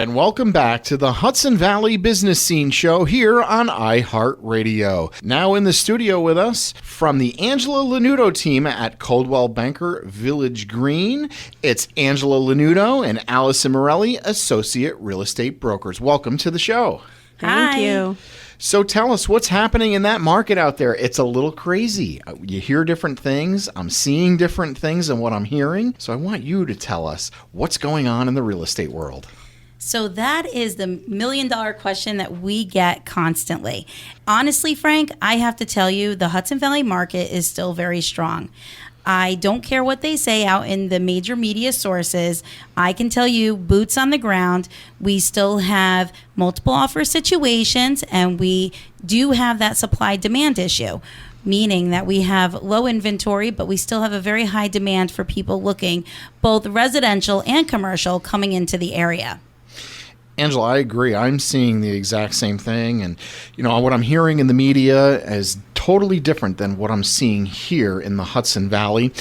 And welcome back to the Hudson Valley Business Scene show here on iHeartRadio. Now in the studio with us from the Angela Lanuto team at Coldwell Banker Village Green, it's Angela Lanuto and Allison Morelli, Associate Real Estate Brokers. Welcome to the show. Thank you. So tell us what's happening in that market out there. It's a little crazy. You hear different things. I'm seeing different things than what I'm hearing. So I want you to tell us what's going on in the real estate world. So that is the $1 million question that we get constantly. Honestly, Frank, I have to tell you, the Hudson Valley market is still very strong. I don't care what they say out in the major media sources. I can tell you, boots on the ground, we still have multiple offer situations, and we do have that supply-demand issue, meaning that we have low inventory, but we still have a very high demand for people looking, both residential and commercial, coming into the area. Angela, I agree. I'm seeing the exact same thing. And, what I'm hearing in the media is totally different than what I'm seeing here in the Hudson Valley.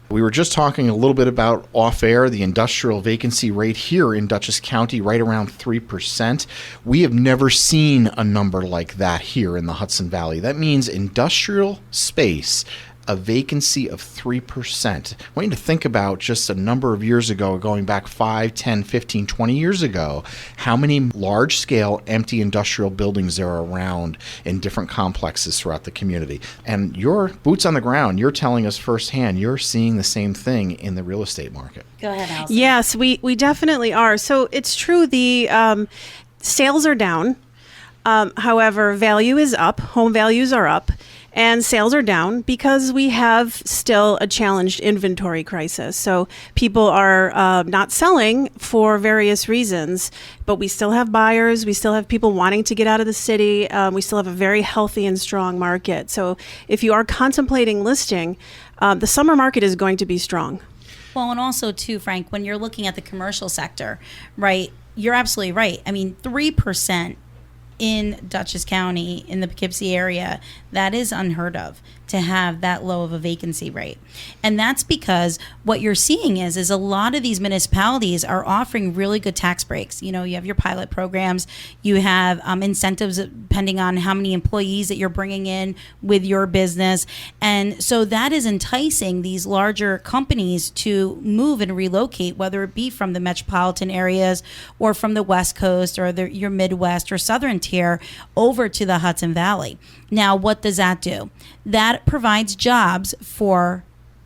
We were just talking a little bit about off air, the industrial vacancy rate here in Dutchess County, right around 3%. We have never seen a number like that here in the Hudson Valley. That means industrial space, a vacancy of 3%. I want you to think about just a number of years ago, going back 5, 10, 15, 20 years ago, how many large-scale empty industrial buildings there are around in different complexes throughout the community. And your boots on the ground, you're telling us firsthand, you're seeing the same thing in the real estate market. Go ahead, Allison. Yes, we definitely are. So it's true, the sales are down. However, value is up, home values are up. And sales are down because we have still a challenged inventory crisis. So people are not selling for various reasons, but we still have buyers. We still have people wanting to get out of the city. We still have a very healthy and strong market. So if you are contemplating listing, the summer market is going to be strong. Well, and also too, Frank, when you're looking at the commercial sector, right, you're absolutely right. I mean, 3% in Dutchess County, in the Poughkeepsie area, that is unheard of to have that low of a vacancy rate. And that's because what you're seeing is a lot of these municipalities are offering really good tax breaks. You have your pilot programs, you have incentives depending on how many employees that you're bringing in with your business. And so that is enticing these larger companies to move and relocate, whether it be from the metropolitan areas or from the West Coast or your Midwest or Southern tier over to the Hudson Valley. Now, what does that do? That provides jobs for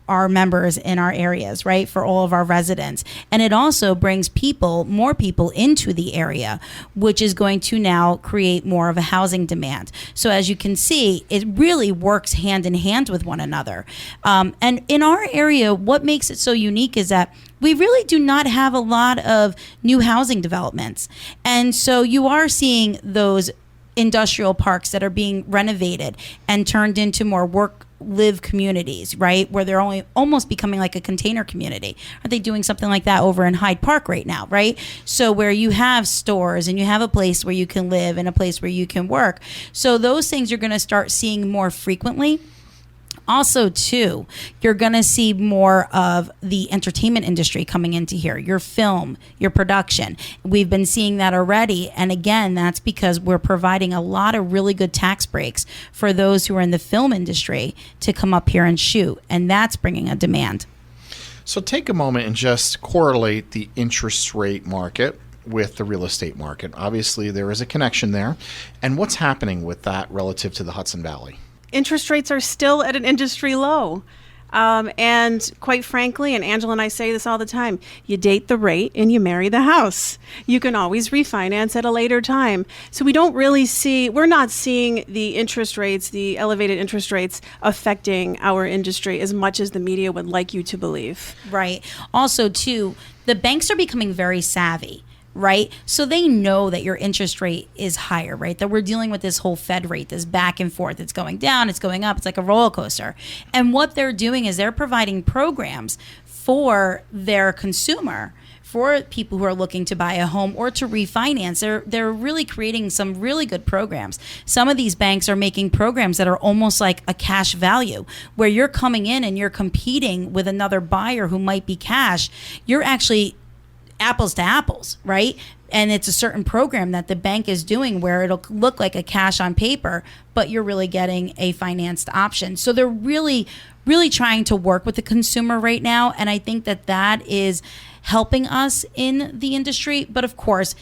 our members in our areas, right? For all of our residents. And it also brings more people into the area, which is going to now create more of a housing demand. So as you can see, it really works hand in hand with one another. And in our area, what makes it so unique is that we really do not have a lot of new housing developments. And so you are seeing those industrial parks that are being renovated and turned into more live communities, right? Where they're almost becoming like a container community. Are they doing something like that over in Hyde Park right now, right? So where you have stores and you have a place where you can live and a place where you can work. So those things you're going to start seeing more frequently. Also, too, you're going to see more of the entertainment industry coming into here, your film, your production. We've been seeing that already. And again, that's because we're providing a lot of really good tax breaks for those who are in the film industry to come up here and shoot. And that's bringing a demand. So take a moment and just correlate the interest rate market with the real estate market. Obviously, there is a connection there. And what's happening with that relative to the Hudson Valley? Interest rates are still at an industry low. And quite frankly, and Angela and I say this all the time, you date the rate and you marry the house. You can always refinance at a later time. So we're not seeing the interest rates, the elevated interest rates affecting our industry as much as the media would like you to believe. Right. Also, too, the banks are becoming very savvy. Right? So they know that your interest rate is higher, right? That we're dealing with this whole Fed rate, this back and forth. It's going down, it's going up. It's like a roller coaster. And what they're doing is they're providing programs for their consumer, for people who are looking to buy a home or to refinance. They're really creating some really good programs. Some of these banks are making programs that are almost like a cash value, where you're coming in and you're competing with another buyer who might be cash. You're actually apples to apples, right? and it's a certain program that the bank is doing where it'll look like a cash on paper, but you're really getting a financed option. So they're really trying to work with the consumer right now, and I think that is helping us in the industry. But of course,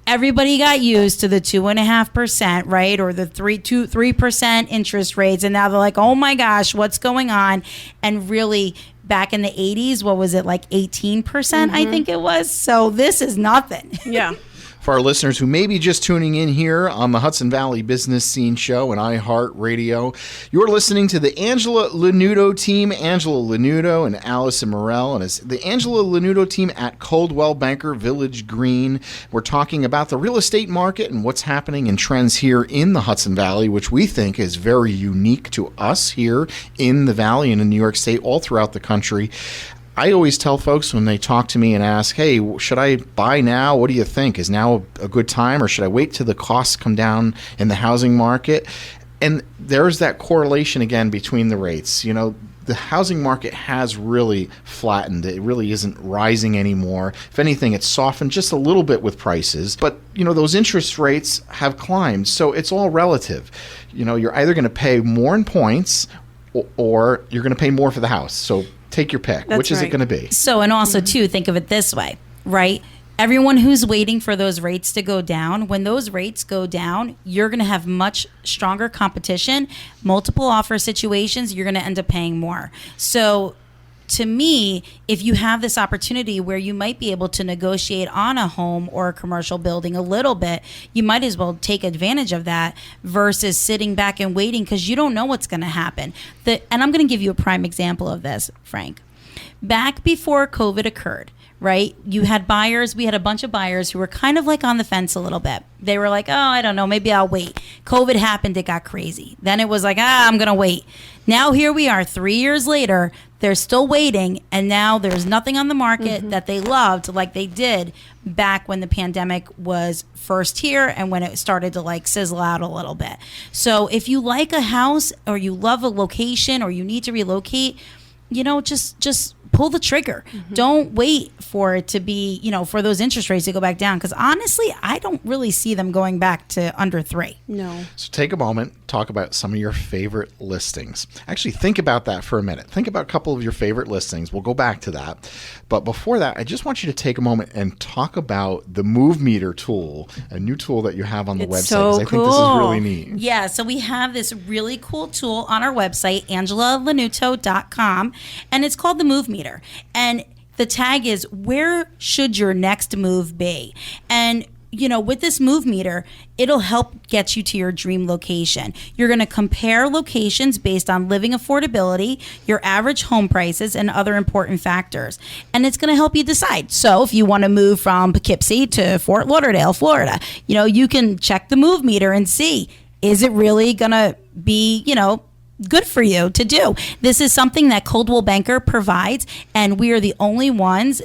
everybody got used to the 2.5%, right? Or the 3% interest rates. And now they're like, oh my gosh, what's going on? And really, back in the 80s, what was it, like 18%, I think it was? So this is nothing. Yeah. For our listeners who may be just tuning in here on the Hudson Valley Business Scene show and iHeartRadio, you're listening to the Angela Lanuto team, Angela Lanuto and Allison Morell, and it's the Angela Lanuto team at Coldwell Banker Village Green. We're talking about the real estate market and what's happening and trends here in the Hudson Valley, which we think is very unique to us here in the Valley and in New York State, all throughout the country. I always tell folks when they talk to me and ask, hey, should I buy now? What do you think? Is now a good time, or should I wait till the costs come down in the housing market? And there's that correlation again between the rates. You know, the housing market has really flattened. It really isn't rising anymore. If anything, it's softened just a little bit with prices. But, you know, those interest rates have climbed. So it's all relative. You know, you're either going to pay more in points or you're going to pay more for the house. So take your pick. That's Which is it right. going to be? So, and also too, think of it this way, right? Everyone who's waiting for those rates to go down, when those rates go down, you're going to have much stronger competition, multiple offer situations, you're going to end up paying more. So to me, if you have this opportunity where you might be able to negotiate on a home or a commercial building a little bit, you might as well take advantage of that versus sitting back and waiting because you don't know what's going to happen. And I'm going to give you a prime example of this, Frank. Back before COVID occurred, right? You had buyers, we had a bunch of buyers who were kind of like on the fence a little bit. They were like, oh, I don't know, maybe I'll wait. COVID happened, it got crazy. Then it was like, I'm going to wait. Now here we are 3 years later, they're still waiting, and now there's nothing on the market that they loved like they did back when the pandemic was first here and when it started to like sizzle out a little bit. So if you like a house or you love a location or you need to relocate, you know, just pull the trigger. Don't wait for it to be, you know, for those interest rates to go back down. Because honestly, I don't really see them going back to under 3. No. So take a moment, talk about some of your favorite listings. Actually, think about that for a minute. Think about a couple of your favorite listings. We'll go back to that. But before that, I just want you to take a moment and talk about the Move Meter tool, a new tool that you have on the It's website. so 'Cause I think this is cool. really neat. Yeah, so we have this really cool tool on our website, angelalanuto.com, and it's called the Move Meter. And the tag is, where should your next move be? And you know, with this Move Meter, it'll help get you to your dream location. You're going to compare locations based on living affordability, your average home prices, and other important factors. And it's going to help you decide. So if you want to move from Poughkeepsie to Fort Lauderdale, Florida, you know, you can check the Move Meter and see, is it really going to be, you know, good for you to do? This is something that Coldwell Banker provides, and we are the only ones.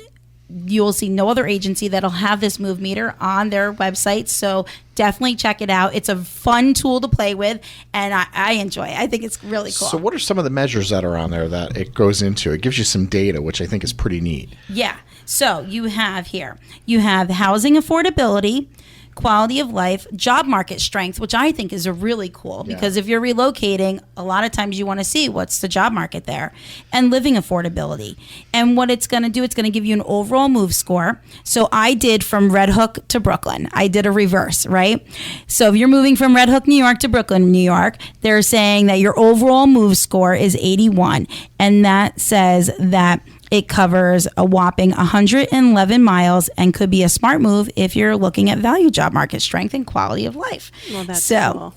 You will see no other agency that'll have this Move Meter on their website. So definitely check it out. It's a fun tool to play with, and I enjoy it. I think it's really cool. So what are some of the measures that are on there that it goes into? It gives you some data, which I think is pretty neat. Yeah. So you have housing affordability, quality of life, job market strength, which I think is a really cool, because if you're relocating, a lot of times you want to see what's the job market there, and living affordability. And what it's going to do, it's going to give you an overall move score. So I did from Red Hook to Brooklyn. I did a reverse, right? So if you're moving from Red Hook, New York to Brooklyn, New York, they're saying that your overall move score is 81. And that says that it covers a whopping 111 miles and could be a smart move if you're looking at value, job market strength, and quality of life. Well, that's so cool.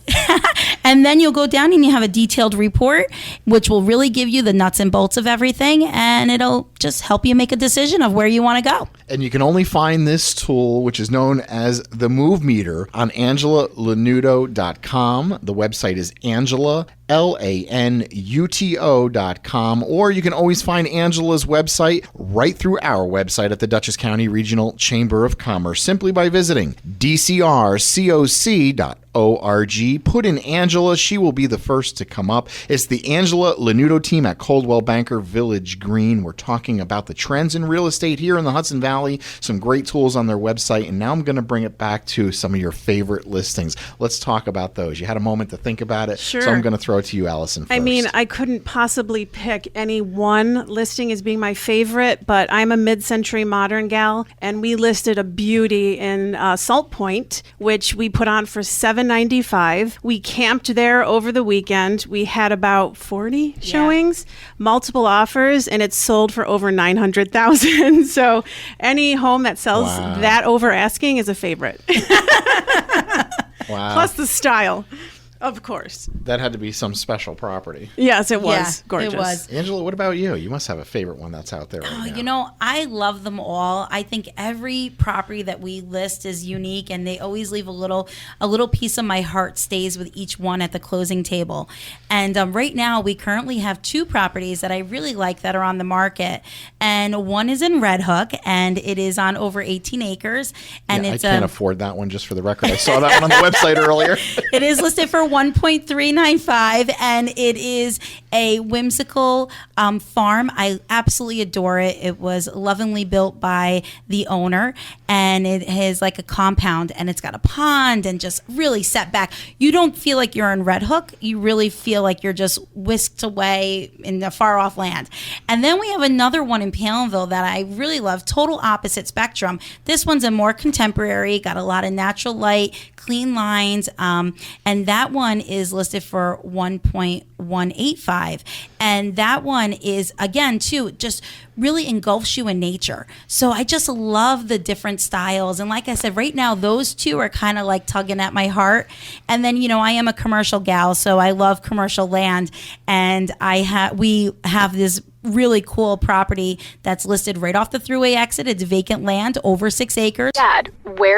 And then you'll go down and you have a detailed report, which will really give you the nuts and bolts of everything, and it'll just help you make a decision of where you want to go. And you can only find this tool, which is known as the Move Meter, on angelalanuto.com. The website is ANGELA.com, or you can always find Angela's website right through our website at the Dutchess County Regional Chamber of Commerce, simply by visiting dcrcoc.org. Put in Angela. She will be the first to come up. It's the Angela Lanudo team at Coldwell Banker Village Green. We're talking about the trends in real estate here in the Hudson Valley, some great tools on their website, and now I'm going to bring it back to some of your favorite listings. Let's talk about those. You had a moment to think about it, Sure. so I'm going to throw it to you, Allison, first. I mean, I couldn't possibly pick any one listing as being my favorite, but I'm a mid-century modern gal, and we listed a beauty in Salt Point, which we put on for $795. We camped there over the weekend. We had about 40 showings, multiple offers, and it's sold for over $900,000. So any home that sells that over asking is a favorite. Wow. Plus the style. Of course. That had to be some special property. Yes, it was. Yeah, Gorgeous. it was. Angela, what about you? You must have a favorite one that's out there right now. You know, I love them all. I think every property that we list is unique, and they always leave a little piece of my heart stays with each one at the closing table. And right now, we currently have 2 properties that I really like that are on the market, and one is in Red Hook, and it is on over 18 acres. And Yeah, it's I can't afford that one, just for the record. I saw that one on the website earlier. It is listed for $1.395, and it is a whimsical farm. I absolutely adore it. It was lovingly built by the owner, and it has like a compound, and it's got a pond and just really set back. You don't feel like you're in Red Hook. You really feel like you're just whisked away in a far off land. And then we have another one in Palinville that I really love, total opposite spectrum. This one's a more contemporary, got a lot of natural light, clean lines, and that one is listed for $1.185, and that one is, again, too, just really engulfs you in nature. So I just love the different styles, and like I said, right now those 2 are kind of like tugging at my heart. And then, you know, I am a commercial gal, so I love commercial land, and we have this really cool property that's listed right off the thruway exit. It's vacant land, over 6 acres. Dad, where